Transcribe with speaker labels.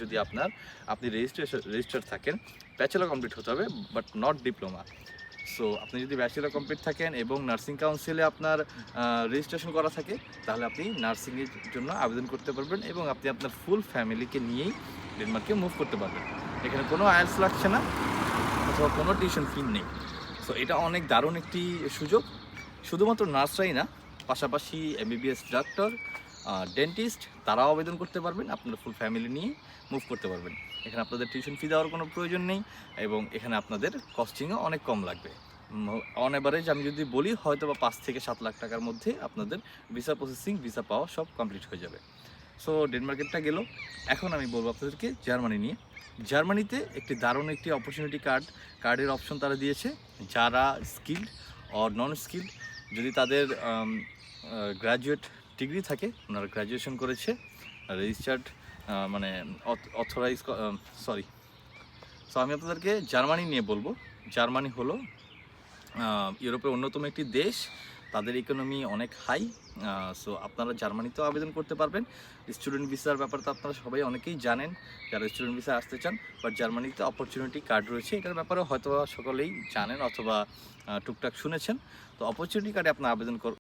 Speaker 1: যদি আপনি রেজিস্টার থাকেন, ব্যাচেলর কমপ্লিট হতে হবে বাট নট ডিপ্লোমা। সো আপনি যদি ব্যাচেলর কমপ্লিট থাকেন এবং নার্সিং কাউন্সিলে আপনার রেজিস্ট্রেশন করা থাকে, তাহলে আপনি নার্সিংয়ের জন্য আবেদন করতে পারবেন এবং আপনি আপনার ফুল ফ্যামিলিকে নিয়েই ডেনমার্কে মুভ করতে পারবেন। এখানে কোনো আইএলটিএস লাগছে না অথবা কোনো টিউশন ফি নেই। সো এটা অনেক দারুণ একটি সুযোগ। শুধুমাত্র নার্সরাই না, পাশাপাশি এমবিবিএস ডাক্তার, ডেন্টিস্ট তারাও আবেদন করতে পারবেন, আপনার ফুল ফ্যামিলি নিয়ে মুভ করতে পারবেন। এখানে আপনাদের টিউশন ফি দেওয়ার কোনো প্রয়োজন নেই এবং এখানে আপনাদের কস্টিংও অনেক কম লাগবে। অন অ্যাভারেজ আমি যদি বলি হয়তো বা 5 থেকে 7 লাখ টাকার মধ্যে আপনাদের ভিসা প্রসেসিং, ভিসা পাওয়া সব কমপ্লিট হয়ে যাবে। সো ডেনমার্কেরটা গেল। এখন আমি বলবো আপনাদেরকে জার্মানি নিয়ে। জার্মানিতে একটি দারুণ একটি অপরচুনিটি কার্ডের অপশন তারা দিয়েছে। যারা স্কিল্ড অর নন স্কিল্ড, যদি তাদের গ্র্যাজুয়েট ডিগ্রি থাকে, ওনারা গ্র্যাজুয়েশন করেছে, রেজিস্টার্ড মানে অথরাইজ, সরি। সো আমি আপনাদেরকে জার্মানি নিয়ে বলবো। জার্মানি হলো ইউরোপের অন্যতম একটি দেশ, তাদের ইকোনমি অনেক হাই। সো আপনারা জার্মানিতেও আবেদন করতে পারবেন। স্টুডেন্ট ভিসার ব্যাপারে তো আপনারা সবাই অনেকেই জানেন যারা স্টুডেন্ট ভিসা আসতে চান, বাট জার্মানিতে অপরচুনিটি কার্ড রয়েছে, এটার ব্যাপারে হয়তো সকলেই জানেন অথবা টুকটাক শুনেছেন। তো অপরচুনিটি কার্ডে আপনার আবেদন